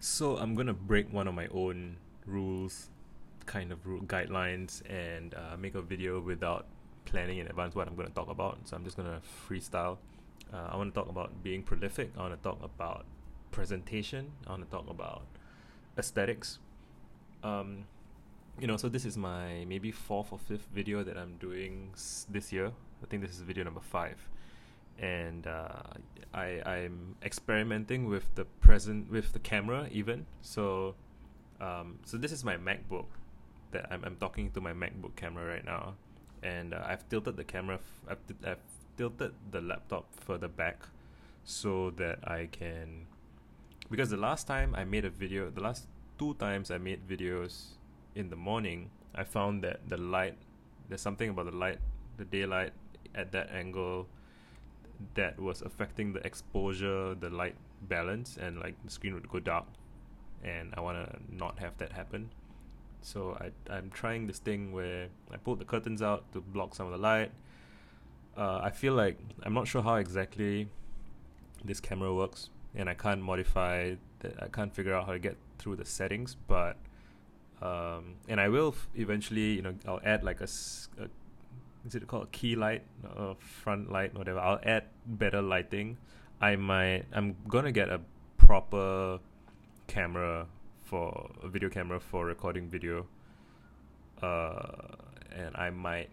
So I'm gonna break one of my own rules, kind of guidelines, and make a video without planning in advance what I'm gonna talk about. So I'm just gonna freestyle. I want to talk about being prolific. I want to talk about presentation. I want to talk about aesthetics. Um, so this is my maybe fourth or fifth video that I'm doing this year. I think this is video number 5, and I'm experimenting with the camera even. So this is my MacBook that I'm talking to my MacBook camera right now, and I've tilted the camera. I've tilted the laptop further back so that I can, because the last time I made a video, the last two times I made videos in the morning, I found that there's something about the daylight at that angle that was affecting the exposure, the light balance, and like the screen would go dark. And I want to not have that happen. So I'm trying this thing where I pulled the curtains out to block some of the light. I feel like I'm not sure how exactly this camera works, and I can't modify that. I can't figure out how to get through the settings, but and I will eventually, I'll add like is it called a key light, front light, whatever. I'll add better lighting. I'm gonna get a proper camera, for a video camera for recording video. And I might,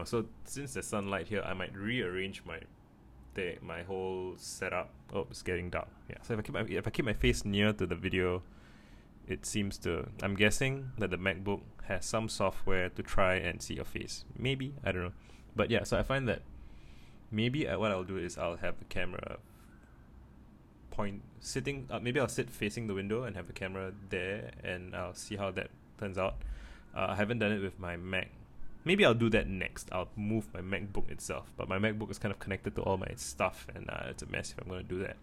so since there's sunlight here, I might rearrange my whole setup. Oh, it's getting dark. Yeah. So if I keep my face near to the video, it seems to. I'm guessing that the MacBook has some software to try and see your face. Maybe, I don't know. But yeah, so I find that maybe what I'll do is I'll have the camera sitting. Maybe I'll sit facing the window and have the camera there, and I'll see how that turns out. I haven't done it with my Mac. Maybe I'll do that next. I'll move my MacBook itself, but my MacBook is kind of connected to all my stuff, and it's a mess if I'm going to do that.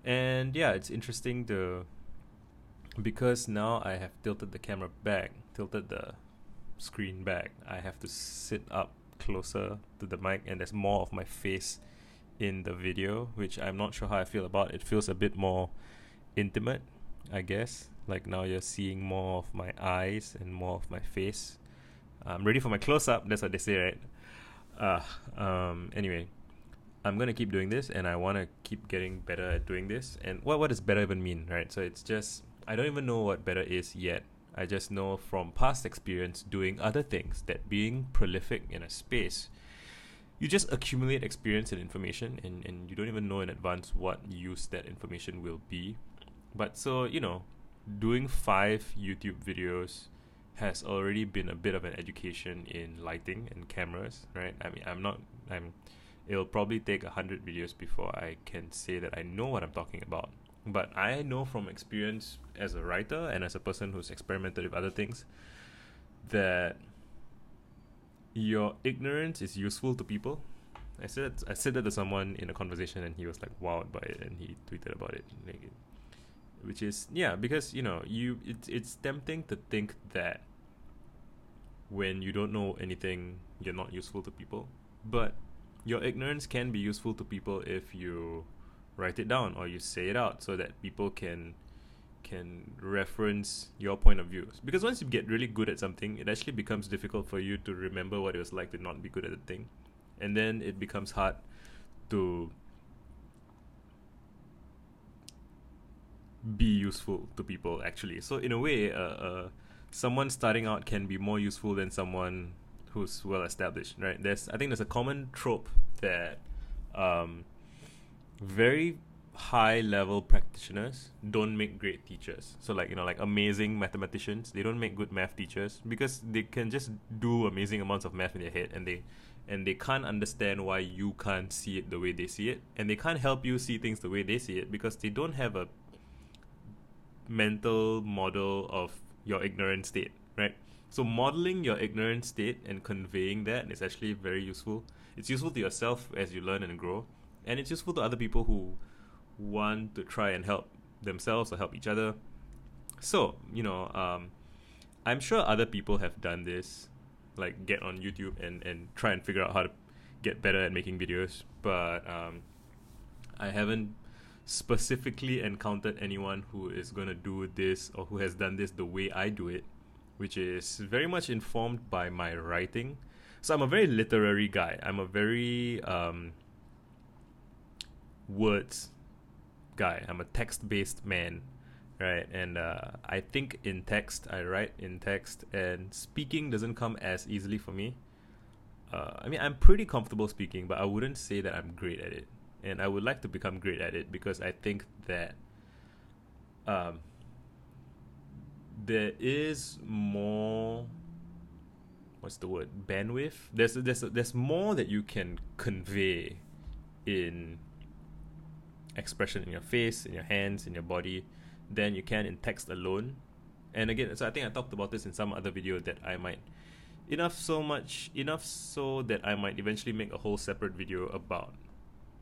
And yeah, it's interesting because now I have tilted the camera back, tilted the screen back. I have to sit up closer to the mic, and there's more of my face in the video, which I'm not sure how I feel about. It feels a bit more intimate, I guess. Like now you're seeing more of my eyes and more of my face. I'm ready for my close-up. That's what they say, right? Anyway, I'm gonna keep doing this, and I want to keep getting better at doing this. And what does better even mean, right? So it's just, I don't even know what better is yet. I just know from past experience doing other things that being prolific in a space, you just accumulate experience and information, and you don't even know in advance what use that information will be. But so, doing 5 YouTube videos has already been a bit of an education in lighting and cameras, right? I mean, it'll probably take 100 videos before I can say that I know what I'm talking about. But I know from experience as a writer and as a person who's experimented with other things that your ignorance is useful to people. I said that to someone in a conversation, and he was like wowed by it, and he tweeted about it. Which is, yeah, because it's tempting to think that when you don't know anything, you're not useful to people. But your ignorance can be useful to people if you write it down or you say it out, so that people can reference your point of view. Because once you get really good at something, it actually becomes difficult for you to remember what it was like to not be good at the thing, and then it becomes hard to be useful to people, actually. So in a way, someone starting out can be more useful than someone who's well established, right? I think there's a common trope that very high level practitioners don't make great teachers. So like amazing mathematicians, they don't make good math teachers because they can just do amazing amounts of math in their head, and they can't understand why you can't see it the way they see it, and they can't help you see things the way they see it because they don't have a mental model of your ignorant state, right? So modeling your ignorant state and conveying that is actually very useful. It's useful to yourself as you learn and grow, and it's useful to other people who want to try and help themselves or help each other. So I'm sure other people have done this, like get on YouTube and try and figure out how to get better at making videos, but I haven't specifically encountered anyone who is going to do this or who has done this the way I do it, which is very much informed by my writing. So I'm a very literary guy. I'm a very words guy. I'm a text-based man, right? And I think in text, I write in text, and speaking doesn't come as easily for me. I mean, I'm pretty comfortable speaking, but I wouldn't say that I'm great at it. And I would like to become great at it because I think that there is more, what's the word, bandwidth. There's more that you can convey in expression in your face, in your hands, in your body than you can in text alone. And again, so I think I talked about this in some other video that I might enough so that I might eventually make a whole separate video about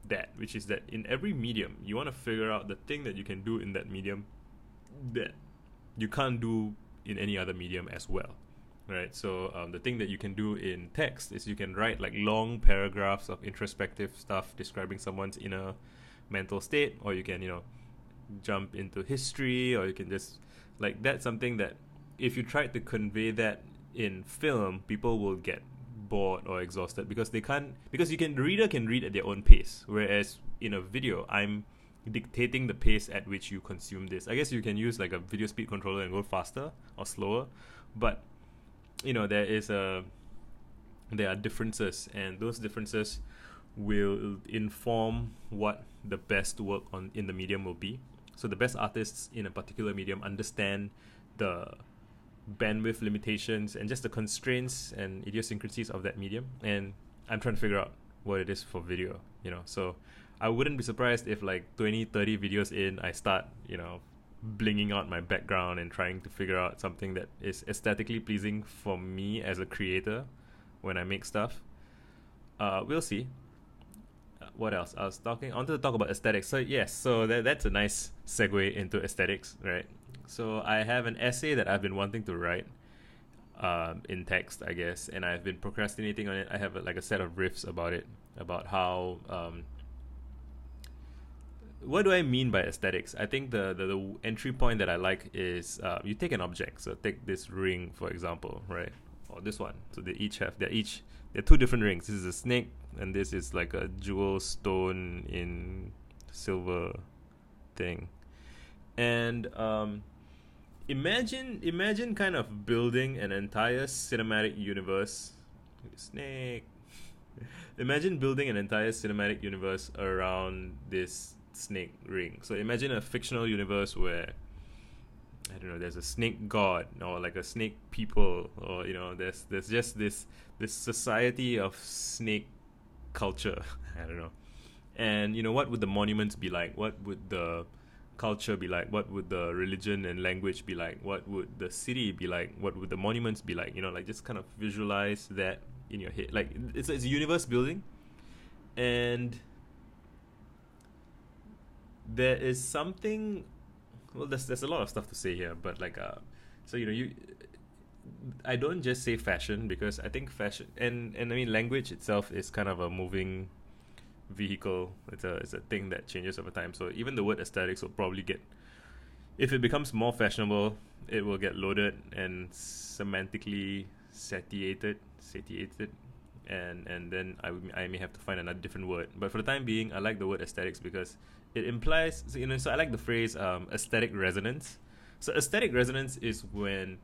that, which is that in every medium you want to figure out the thing that you can do in that medium that you can't do in any other medium as well, right? So the thing that you can do in text is you can write like long paragraphs of introspective stuff describing someone's inner mental state, or you can, you know, jump into history, or you can just like, that's something that if you tried to convey that in film, people will get bored or exhausted because they can't, because the reader can read at their own pace, whereas in a video I'm dictating the pace at which you consume this. I guess you can use like a video speed controller and go faster or slower, but you know, there are differences, and those differences will inform what the best work in the medium will be. So the best artists in a particular medium understand the bandwidth limitations and just the constraints and idiosyncrasies of that medium, and I'm trying to figure out what it is for video, you know. So I wouldn't be surprised if like 20-30 videos in I start, you know, blinging out my background and trying to figure out something that is aesthetically pleasing for me as a creator when I make stuff. We'll see. What else? I wanted to talk about aesthetics. So yes, so that's a nice segue into aesthetics, right? So I have an essay that I've been wanting to write in text, I guess, and I've been procrastinating on it. I have like a set of riffs about it, about how what do I mean by aesthetics? I think the entry point that I like is you take an object. So take this ring, for example, right? Or this one. So they're two different rings. This is a snake, and this is like a jewel stone in silver thing. And imagine kind of building an entire cinematic universe. Snake. Imagine building an entire cinematic universe around this snake ring. So imagine a fictional universe where, I don't know, there's a snake god or like a snake people, or you know, there's just this society of snake culture. I don't know. And you know, what would the monuments be like? What would the culture be like? What would the religion and language be like? What would the city be like? What would the monuments be like? You know, like just kind of visualize that in your head. Like it's a universe building, and there is something. Well, there's a lot of stuff to say here, but like so you know, I don't just say fashion, because I think fashion and I mean language itself is kind of a moving vehicle. It's a thing that changes over time. So even the word aesthetics will probably get, if it becomes more fashionable, it will get loaded and semantically satiated, and then I may have to find another different word. But for the time being, I like the word aesthetics because it implies, so, you know, so I like the phrase aesthetic resonance. So aesthetic resonance is when,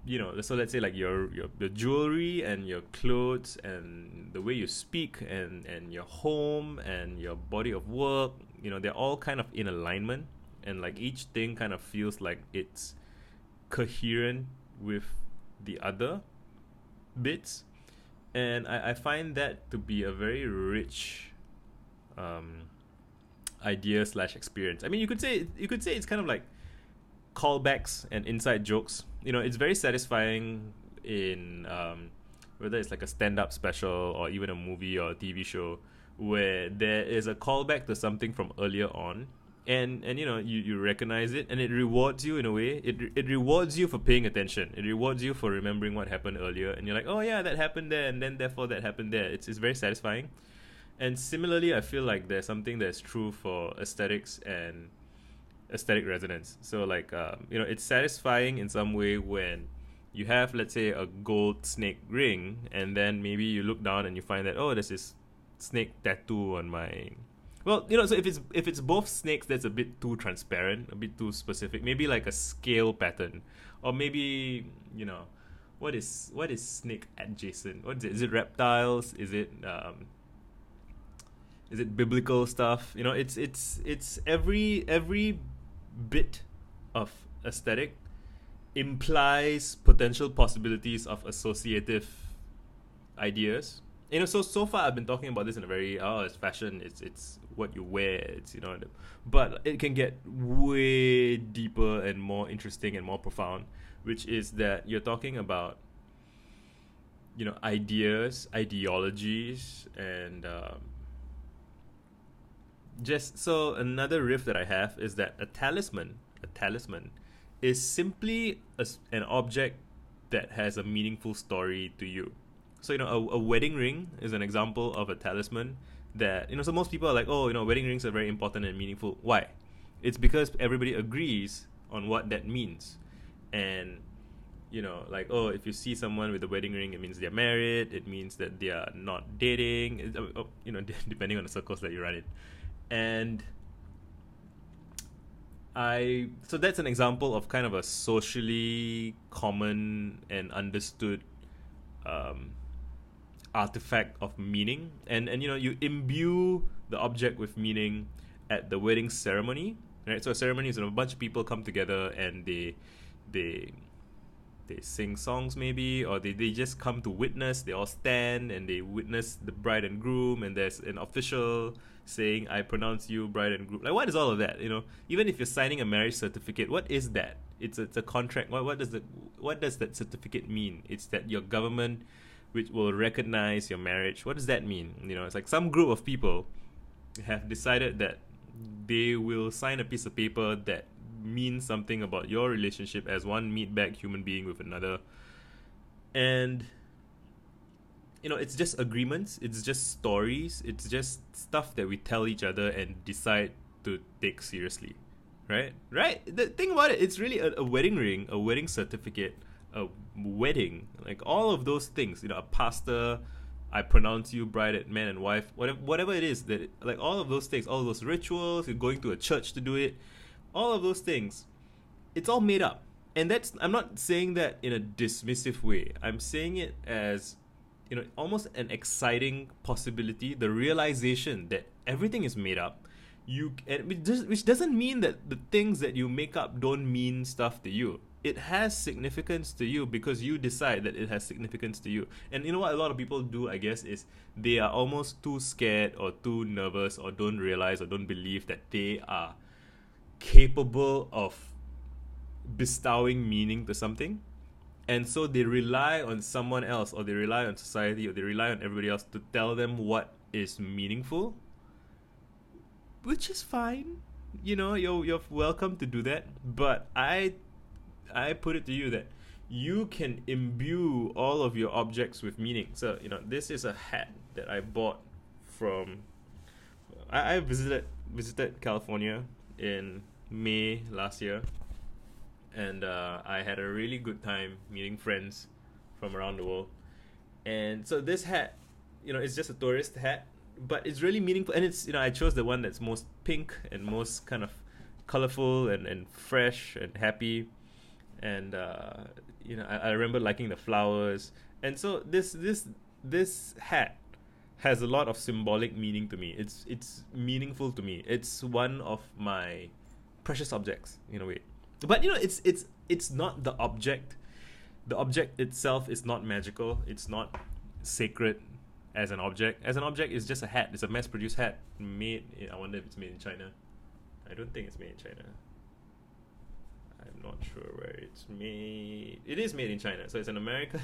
you know, so let's say like your jewelry and your clothes and the way you speak and your home and your body of work, you know, they're all kind of in alignment, and like each thing kind of feels like it's coherent with the other bits. And I find that to be a very rich idea / experience. I mean, you could say it's kind of like callbacks and inside jokes. You know, it's very satisfying in whether it's like a stand-up special or even a movie or a TV show where there is a callback to something from earlier on, and you know, you recognize it, and it rewards you in a way. It rewards you for paying attention. It rewards you for remembering what happened earlier, and you're like, oh yeah, that happened there, and then therefore that happened there. It's very satisfying. And similarly, I feel like there's something that's true for aesthetics and aesthetic resonance. So like it's satisfying in some way when you have, let's say, a gold snake ring, and then maybe you look down and you find that, oh, there's this snake tattoo on my. Well, so if it's both snakes, that's a bit too transparent, a bit too specific. Maybe like a scale pattern, or maybe what is snake adjacent? What is it? Is it reptiles? Is it biblical stuff? It's every bit of aesthetic implies potential possibilities of associative ideas. So far I've been talking about this in a very it's fashion, it's what you wear, but it can get way deeper and more interesting and more profound, which is that you're talking about ideas, ideologies, and just so another riff that I have is that a talisman is simply an object that has a meaningful story to you. So a wedding ring is an example of a talisman that so most people are like, oh, wedding rings are very important and meaningful. Why? It's because everybody agrees on what that means. And like, oh, if you see someone with a wedding ring, it means they're married, it means that they are not dating, depending on the circles that you run in. And so that's an example of kind of a socially common and understood artifact of meaning, and you imbue the object with meaning at the wedding ceremony, right? So a ceremony is when a bunch of people come together and they sing songs maybe, or they just come to witness. They all stand and they witness the bride and groom, and there's an official saying, I pronounce you bride and groom. Like, what is all of that? Even if you're signing a marriage certificate, what is that? It's a contract. What does that certificate mean? It's that your government, which will recognize your marriage. What does that mean? It's like some group of people have decided that they will sign a piece of paper that means something about your relationship as one meatbag human being with another. And it's just agreements, it's just stories, it's just stuff that we tell each other and decide to take seriously, right? The thing about it, it's really a wedding ring, a wedding certificate, a wedding, like all of those things, a pastor, I pronounce you bride, man and wife, whatever it is, that like all of those things, all of those rituals, you're going to a church to do it, all of those things, it's all made up. And I'm not saying that in a dismissive way. I'm saying it as almost an exciting possibility, the realization that everything is made up. Which doesn't mean that the things that you make up don't mean stuff to you. It has significance to you because you decide that it has significance to you. And what a lot of people do, I guess, is they are almost too scared or too nervous or don't realize or don't believe that they are capable of bestowing meaning to something. And so they rely on someone else, or they rely on society, or they rely on everybody else to tell them what is meaningful, which is fine. You're welcome to do that. But I put it to you that you can imbue all of your objects with meaning. So this is a hat that I bought from. I visited California in May last year. And I had a really good time meeting friends from around the world. And so this hat, it's just a tourist hat, but it's really meaningful. And it's, I chose the one that's most pink and most kind of colorful and fresh and happy. And, I remember liking the flowers. And so this hat has a lot of symbolic meaning to me. It's meaningful to me. It's one of my precious objects in a way. But it's not the object. The object itself is not magical. It's not sacred as an object. As an object, it's just a hat. It's a mass-produced hat I wonder if it's made in China. I don't think it's made in China. I'm not sure where it's made. It is made in China, so it's an American.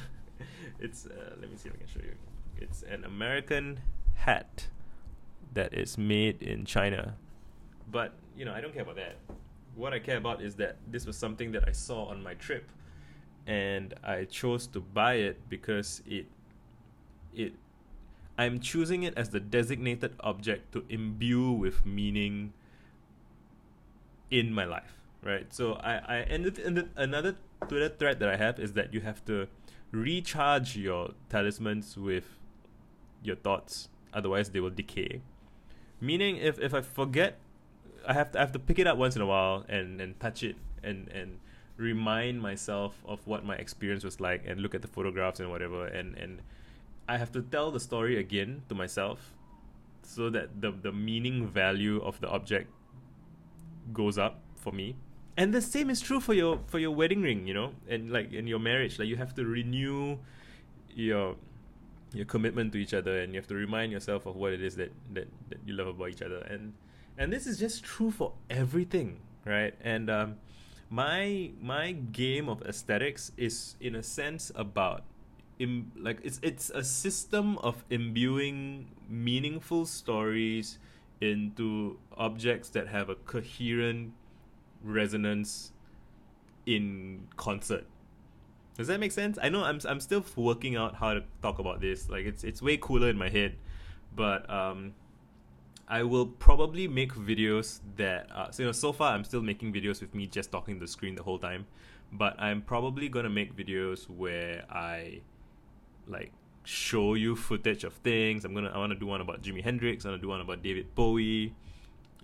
It's let me see if I can show you. It's an American hat that is made in China. But I don't care about that. What I care about is that this was something that I saw on my trip, and I chose to buy it because I'm choosing it as the designated object to imbue with meaning in my life, right? So I ended another Twitter thread that I have is that you have to recharge your talismans with your thoughts, otherwise they will decay. Meaning, if I forget, I have to pick it up once in a while and touch it and remind myself of what my experience was like and look at the photographs and whatever, and I have to tell the story again to myself so that the meaning value of the object goes up for me. And the same is true for your wedding ring, you know, and like in your marriage, like you have to renew your commitment to each other, and you have to remind yourself of what it is that you love about each other, and this is just true for everything, right? And my game of aesthetics is in a sense about like it's a system of imbuing meaningful stories into objects that have a coherent resonance in concert. Does that make sense? I know I'm still working out how to talk about this. Like it's way cooler in my head, but I will probably make videos that so far I'm still making videos with me just talking to the screen the whole time, but I'm probably gonna make videos where I like show you footage of things. I want to do one about Jimi Hendrix. I want to do one about David Bowie,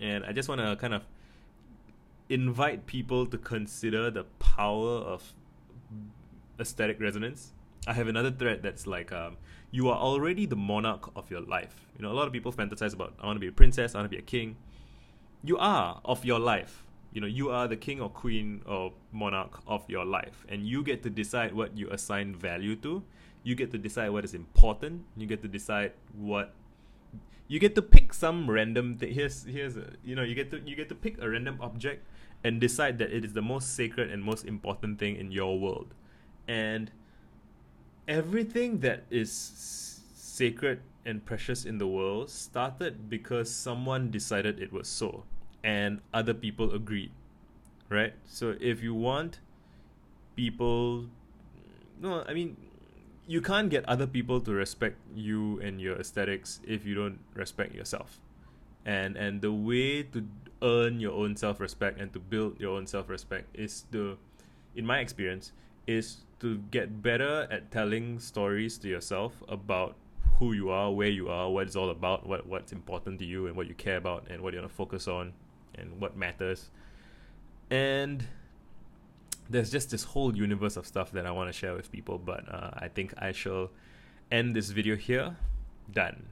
and I just want to kind of invite people to consider the power of aesthetic resonance. I have another thread that's like, you are already the monarch of your life. You know, a lot of people fantasize about, I want to be a princess, I want to be a king. You are of your life. You know, you are the king or queen or monarch of your life, and you get to decide what you assign value to. You get to decide what is important. You get to decide what you get to pick some random thing. Here's a, you know, you get to pick a random object and decide that it is the most sacred and most important thing in your world. And everything that is sacred and precious in the world started because someone decided it was so, and other people agreed, right? So if you want people, no, I mean, you can't get other people to respect you and your aesthetics if you don't respect yourself. And the way to earn your own self-respect and to build your own self-respect is to, in my experience, is to get better at telling stories to yourself about who you are, where you are, what it's all about, what's important to you, and what you care about, and what you want to focus on, and what matters. And there's just this whole universe of stuff that I want to share with people, but I think I shall end this video here. Done.